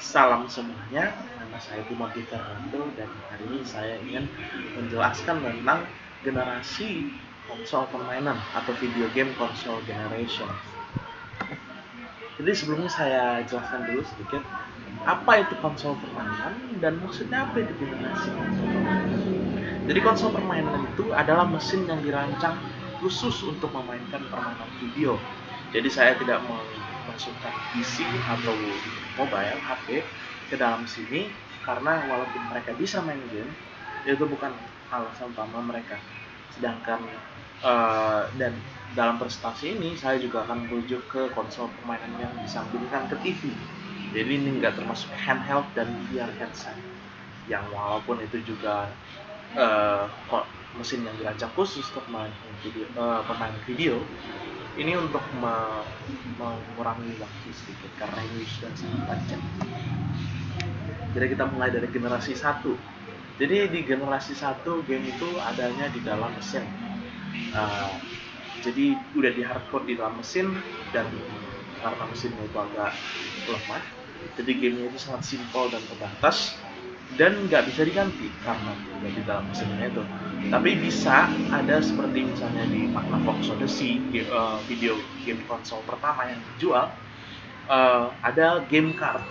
Salam semuanya, nama saya Timothy Fernando dan hari ini saya ingin menjelaskan tentang generasi konsol permainan atau video game console generation. Jadi sebelumnya saya jelaskan dulu sedikit apa itu konsol permainan dan maksudnya apa itu generasi konsol permainan. Jadi konsol permainan itu adalah mesin yang dirancang khusus untuk memainkan permainan video. Jadi saya tidak memasukkan PC atau mobile HP ke dalam sini karena walaupun mereka bisa main game, itu bukan alasan utama mereka. Sedangkan dan dalam presentasi ini saya juga akan merujuk ke konsol permainan yang disambungkan ke TV. Jadi ini nggak termasuk handheld dan VR headset yang walaupun itu juga kok mesin yang dirancang khusus untuk pemain video ini untuk mengurangi waktu sedikit karena ini sudah sangat panjang. Jadi kita mulai dari generasi 1. Jadi di generasi 1 game itu adanya di dalam mesin. Jadi udah di hardcore di dalam mesin dan karena mesinnya itu agak lemah, jadi gamenya itu sangat simpel dan terbatas dan nggak bisa diganti karena udah di dalam mesinnya itu. Tapi bisa ada seperti misalnya di Magnavox Odyssey, video game konsol pertama yang dijual, ada game card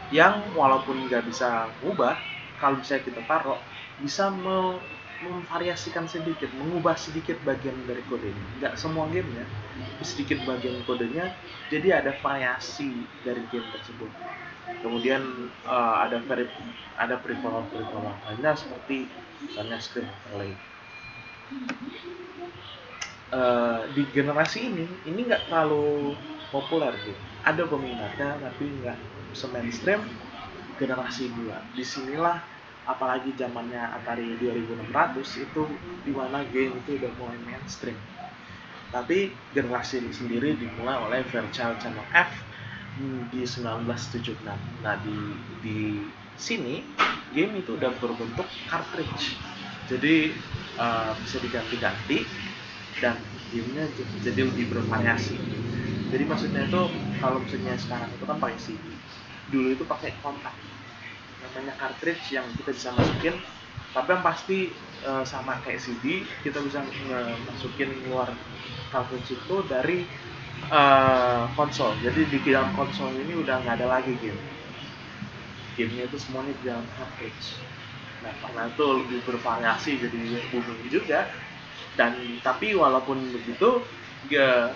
yang walaupun nggak bisa mengubah, kalau bisa kita taruh, bisa memvariasikan sedikit, mengubah sedikit bagian dari kodenya. Nggak semua gamenya, sedikit bagian kodenya, jadi ada variasi dari game tersebut. Kemudian ada peripheral lainnya seperti misalnya screen overlay. Di generasi ini nggak terlalu populer gitu. Ada peminatnya tapi nggak se-mainstream generasi 2. Disinilah apalagi zamannya Atari 2600 itu dimana game itu udah mulai mainstream. Tapi generasi ini sendiri dimulai oleh Fairchild Channel F di 1976. Nah di sini game itu udah berbentuk cartridge, jadi bisa diganti-ganti dan gamenya jadi lebih bervariasi. Jadi maksudnya itu kalau misalnya sekarang itu kan pakai CD, dulu itu pakai kontak namanya cartridge yang kita bisa masukin, tapi yang pasti sama kayak CD kita bisa masukin keluar cartridge itu dari konsol. Jadi di dalam konsol ini udah nggak ada lagi gamenya itu semuanya di dalam cartridge. Nah karena itu lebih bervariasi jadi booming juga. Dan tapi walaupun begitu ya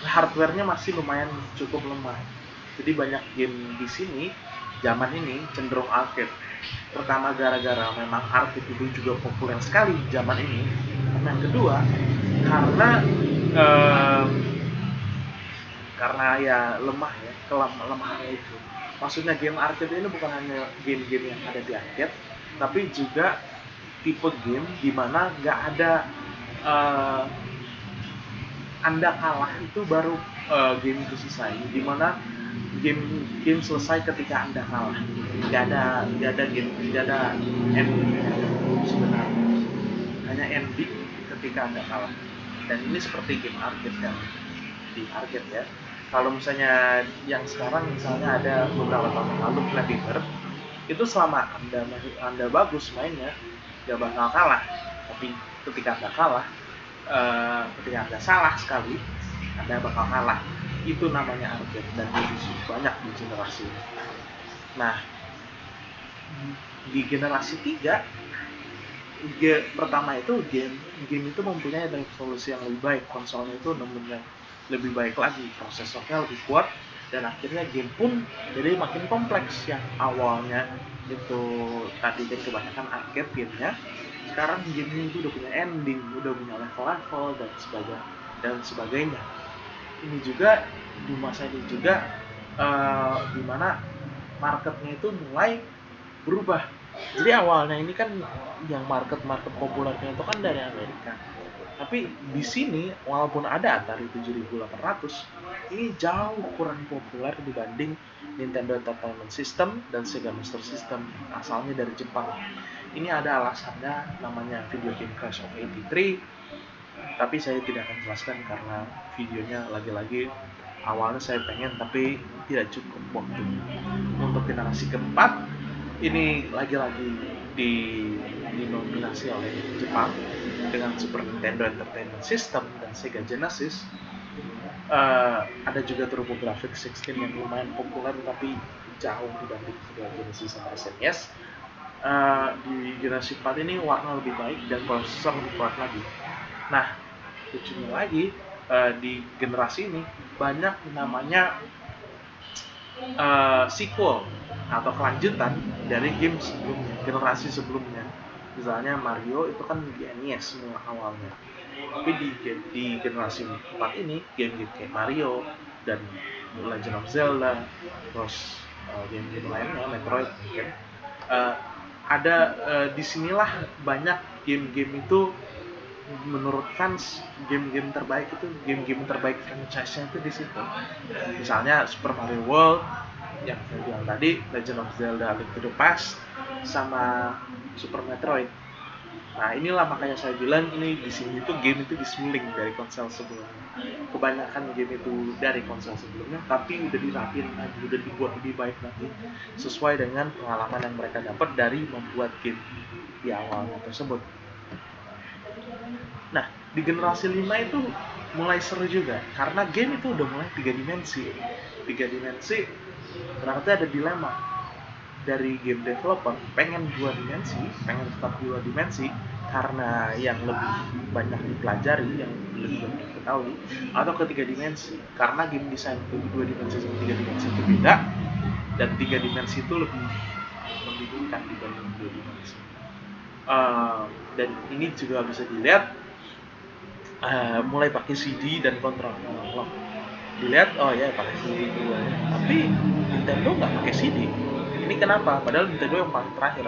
hardware-nya masih lumayan cukup lemah. Jadi banyak game di sini zaman ini cenderung arcade. Pertama gara-gara memang arcade itu juga populer sekali zaman ini. Yang kedua karena ya lemah ya, kelemahannya itu. Maksudnya game arcade ini bukan hanya game-game yang ada di arcade, tapi juga tipe game di mana nggak ada Anda kalah itu baru game itu selesai. Di mana game selesai ketika Anda kalah. Nggak ada ending sebenarnya. Hanya ending ketika Anda kalah. Dan ini seperti game arcade kan, di arcade ya. Kalau misalnya yang sekarang misalnya ada beberapa tahun lalu Flappy Bird, itu selama anda bagus mainnya gak bakal kalah. Tapi ketika anda kalah, ketika anda salah sekali, anda bakal kalah. Itu namanya arcade dan itu banyak di generasi ini. Nah di generasi 3 pertama itu game itu mempunyai resolusi yang lebih baik, konsolnya itu mempunyai lebih baik lagi, prosesornya lebih kuat, dan akhirnya game pun jadi makin kompleks. Yang awalnya itu tadi kan kebanyakan arcade gamenya, sekarang gamenya itu udah punya ending, udah punya level-level dan sebagainya. Ini juga di masa ini juga dimana marketnya itu mulai berubah. Jadi awalnya ini kan yang market populernya itu kan dari Amerika. Tapi di sini walaupun ada Atari 7800, ini jauh kurang populer dibanding Nintendo Entertainment System dan Sega Master System, asalnya dari Jepang. Ini ada alasannya, namanya Video Game Crash of 83, tapi saya tidak akan jelaskan karena videonya lagi-lagi awalnya saya pengen tapi tidak cukup waktu. Untuk generasi keempat ini lagi-lagi dinominasi oleh Jepang dengan Super Nintendo Entertainment System dan Sega Genesis. Ada juga TurboGrafx 16 yang lumayan populer tapi jauh dibanding Sega Genesis sama SNES. Di generasi 4 ini warna lebih baik dan prosesor lebih kuat lagi. Nah, lucunya lagi di generasi ini banyak namanya sequel atau kelanjutan dari game sebelumnya, generasi sebelumnya. Misalnya Mario itu kan di NES semua awalnya. Tapi di generasi 4 ini game-game kayak Mario dan Legend of Zelda, terus game-game lainnya, Metroid mungkin, ada disinilah banyak game-game itu menurut fans game-game terbaik itu game-game terbaik franchise-nya itu di situ. Misalnya Super Mario World yang saya bilang tadi, Legend of Zelda: A Link to the Past, sama Super Metroid. Nah inilah makanya saya bilang ini di sini tuh game itu disuling dari konsol sebelumnya. Kebanyakan game itu dari konsol sebelumnya, tapi udah dirapin lagi, udah dibuat lebih baik lagi, sesuai dengan pengalaman yang mereka dapat dari membuat game di awalnya tersebut. Nah, di generasi 5 itu mulai seru juga, karena game itu udah mulai 3 dimensi. 3 dimensi berarti ada dilema dari game developer, pengen 2 dimensi, pengen tetap 2 dimensi karena yang lebih banyak dipelajari, yang lebih banyak diketahui, atau ke 3 dimensi karena game design 2 dimensi sama 3 dimensi itu beda, dan 3 dimensi itu lebih membingungkan dibanding 2 dimensi. Dan ini juga bisa dilihat mulai pakai CD dan kontrol analog. Dilihat, oh ya pakai CD dulu, tapi Nintendo nggak pakai CD. Ini kenapa? Padahal Nintendo yang paling terakhir.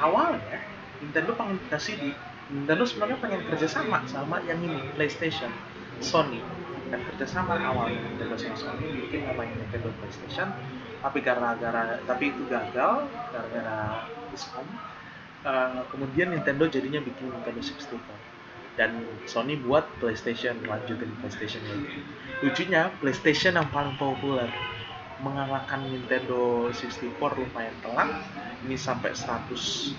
Awalnya Nintendo pengen pakai CD. Nintendo sebenarnya pengen kerjasama sama yang ini, PlayStation, Sony. Dan kerjasama awalnya Nintendo sama Sony bikin namanya Nintendo PlayStation, tapi tapi itu gagal gara-gara diskon. Kemudian Nintendo jadinya bikin Nintendo 64 dan Sony buat PlayStation, lanjutin PlayStation lagi. Lucunya PlayStation yang paling populer mengalahkan Nintendo 64 lumayan telat. Ini sampai 100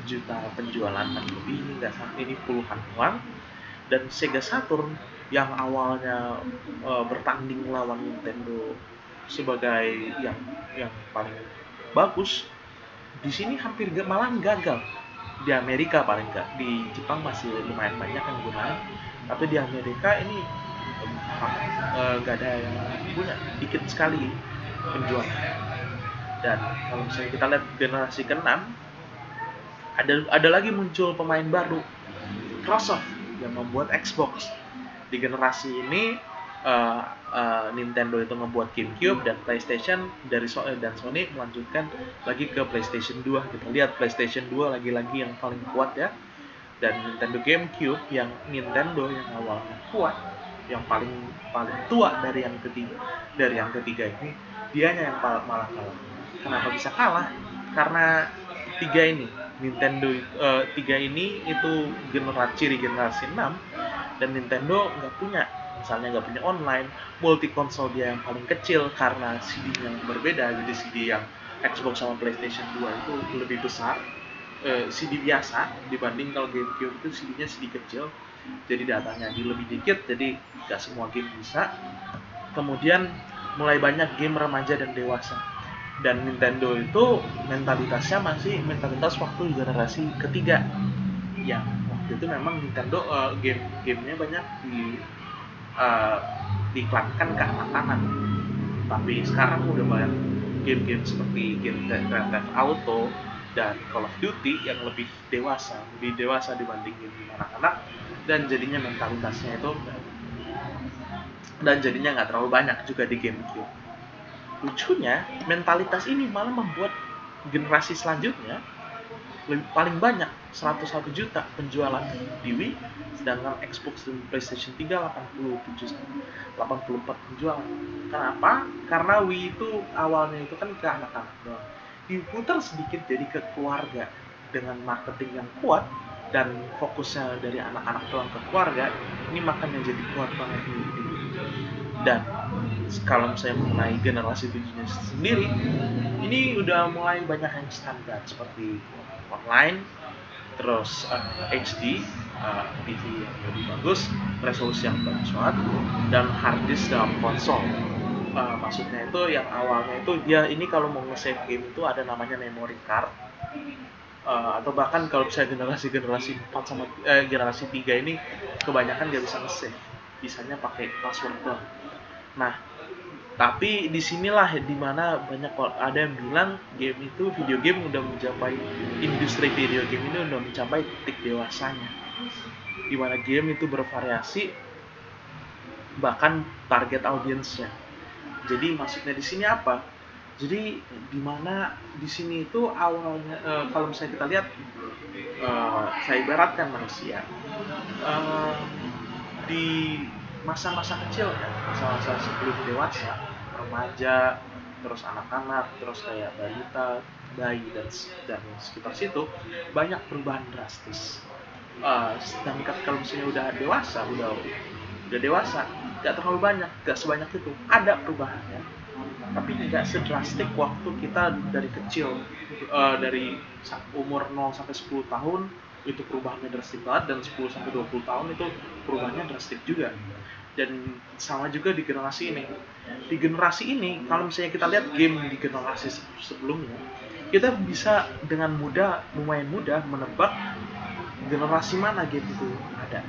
juta penjualan lebih, ini nggak sampai, ini puluhan uang. Dan Sega Saturn yang awalnya bertanding lawan Nintendo sebagai yang paling bagus, di sini hampir malah gagal. Di Amerika paling nggak, di Jepang masih lumayan banyak yang gunain, tapi di Amerika ini nggak ada yang punya, dikit sekali penjual. Dan kalau misalnya kita lihat generasi ke-6, ada lagi muncul pemain baru, Microsoft yang membuat Xbox. Di generasi ini Nintendo itu membuat GameCube dan PlayStation dari dan Sony melanjutkan lagi ke PlayStation 2. Kita lihat PlayStation 2 lagi-lagi yang paling kuat ya. Dan Nintendo GameCube yang awalnya kuat, yang paling tua dari yang ketiga ini, dianya yang malah kalah. Kenapa bisa kalah? Karena Nintendo 3 ini itu ciri generasi 6, dan Nintendo nggak punya, misalnya nggak punya online, multi konsol dia yang paling kecil karena CD-nya berbeda. Jadi CD yang Xbox sama PlayStation 2 itu lebih besar, CD biasa dibanding kalau GameCube itu CD-nya sedikit kecil, jadi datanya lebih dikit, jadi nggak semua game bisa. Kemudian mulai banyak game remaja dan dewasa, dan Nintendo itu mentalitasnya masih mentalitas waktu generasi ketiga, yang waktu itu memang Nintendo gamenya banyak diiklankan ke anak-anak. Tapi sekarang udah banyak game-game seperti game Grand Theft Auto dan Call of Duty yang lebih dewasa dibanding game anak-anak, dan jadinya mentalitasnya itu, dan jadinya nggak terlalu banyak juga di GameCube. Lucunya mentalitas ini malah membuat generasi selanjutnya paling banyak 101 juta penjualan di Wii, sedangkan Xbox dan PlayStation 3 84 penjualan. Kenapa? Karena Wii itu awalnya itu kan ke anak-anak doang, diputar sedikit jadi ke keluarga dengan marketing yang kuat dan fokusnya dari anak-anak doang ke keluarga. Ini makanya jadi kuat banget di Dan kalau misalnya mengenai generasi 7 sendiri, ini udah mulai banyak yang standar seperti online, terus HD, TV yang lebih bagus, resolusi yang bagus banget, dan hard disk dalam konsol. Maksudnya itu yang awalnya itu dia ini kalau mau nge-save game itu ada namanya memory card, atau bahkan kalau misalnya generasi 4 sama generasi 3 ini kebanyakan dia bisa nge-save, bisanya pakai password doang. Nah, tapi disinilah dimana banyak ada yang bilang video game udah mencapai, industri video game ini udah mencapai titik dewasanya, dimana game itu bervariasi bahkan target audiensnya. Jadi maksudnya di sini apa? Jadi dimana di sini itu awalnya kalau misalnya kita lihat, saya ibaratkan manusia di masa-masa kecil ya, masa-masa sebelum dewasa, remaja, terus anak-anak, terus kayak balita, bayi dan sekitar situ banyak perubahan drastis. Sedangkan kalau misalnya udah dewasa, nggak terlalu banyak, nggak sebanyak itu. Ada perubahannya, tapi nggak sedrastik waktu kita dari kecil, dari umur 0 sampai 10 tahun itu perubahannya drastik banget, dan 10 sampai 20 tahun itu perubahannya drastik juga. Dan sama juga di generasi ini. Di generasi ini, kalau misalnya kita lihat game di generasi sebelumnya, kita bisa dengan lumayan mudah menebak generasi mana game itu ada.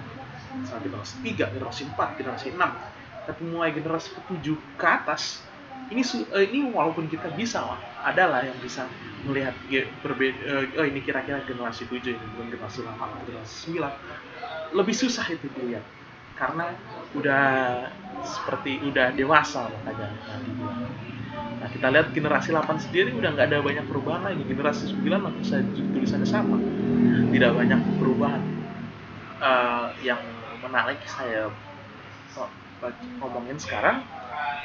Misalnya generasi 3, generasi 4, generasi 6. Tapi mulai generasi ke-7 ke atas, ini walaupun kita bisa adalah yang bisa melihat berbeda, ini kira-kira generasi 7 ini bukan generasi 8 atau generasi 9, lebih susah itu dilihat karena udah dewasa makanya. Nah, kita lihat generasi 8 sendiri udah nggak ada banyak perubahan lagi. Generasi 9 masih tulisannya sama, tidak banyak perubahan. Yang menarik saya ngomongin sekarang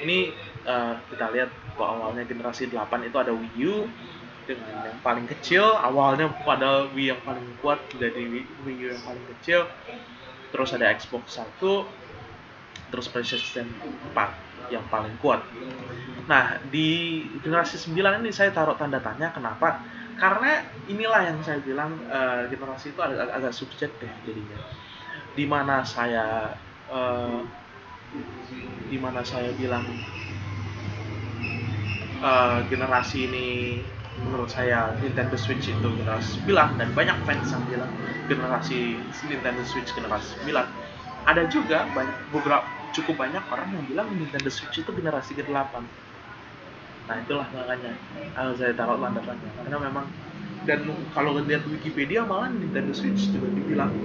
ini, kita lihat bahwa awalnya generasi 8 itu ada Wii U dengan yang paling kecil, awalnya pada Wii yang paling kuat dari Wii U yang paling kecil, terus ada Xbox 1, terus PlayStation 4 yang paling kuat. Nah, di generasi 9 ini saya taruh tanda tanya. Kenapa? Karena inilah yang saya bilang, generasi itu agak subjektif jadinya. Dimana saya bilang generasi ini menurut saya Nintendo Switch itu generasi 9, dan banyak fans yang bilang generasi Nintendo Switch generasi 9. Ada juga cukup banyak orang yang bilang Nintendo Switch itu generasi ke-8. Nah, itulah makanya saya taruh tanda tanya, karena memang, dan kalau lihat Wikipedia malah Nintendo Switch juga dibilang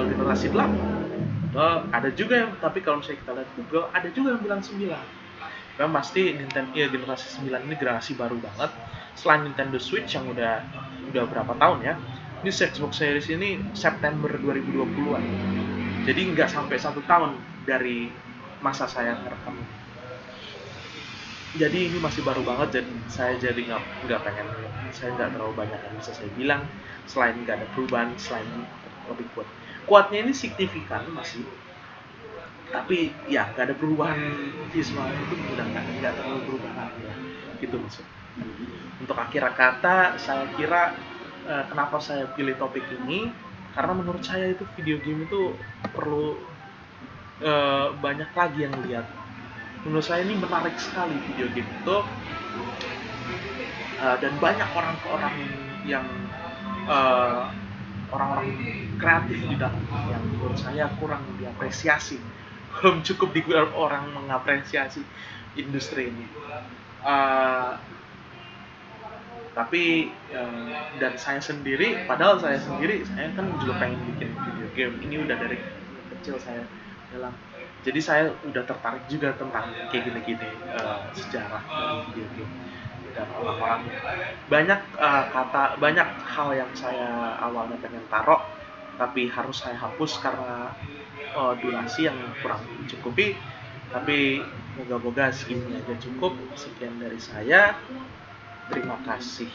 generasi 8. Ada juga yang, tapi kalau misalnya kita lihat Google, ada juga yang bilang 9. Memang pasti Nintendo generasi 9 ini generasi baru banget. Selain Nintendo Switch yang udah berapa tahun ya. Ini Xbox Series ini September 2020-an. Jadi nggak sampai 1 tahun dari masa saya ngerekam. Jadi ini masih baru banget, dan saya jadi nggak terlalu banyak yang bisa saya bilang selain nggak ada perubahan, selain lebih kuatnya ini signifikan masih, tapi ya nggak ada perubahan visual, itu udah nggak terlalu perubahan ya, gitu maksud. Untuk akhir kata, saya kira kenapa saya pilih topik ini, karena menurut saya itu video game itu perlu banyak lagi yang lihat. Menurut saya ini menarik sekali video game itu, dan banyak orang-orang yang orang-orang kreatif di dalamnya yang menurut saya kurang diapresiasi, belum cukup orang mengapresiasi industri ini. Tapi dan saya kan juga pengen bikin video game ini udah dari kecil saya dalam, jadi saya udah tertarik juga tentang kayak gini-gini, sejarah dari video game. Dan orang-orang banyak hal yang saya awalnya pengen taruh tapi harus saya hapus karena durasi yang kurang mencukupi. Tapi moga-moga segini aja cukup. Sekian dari saya, terima kasih.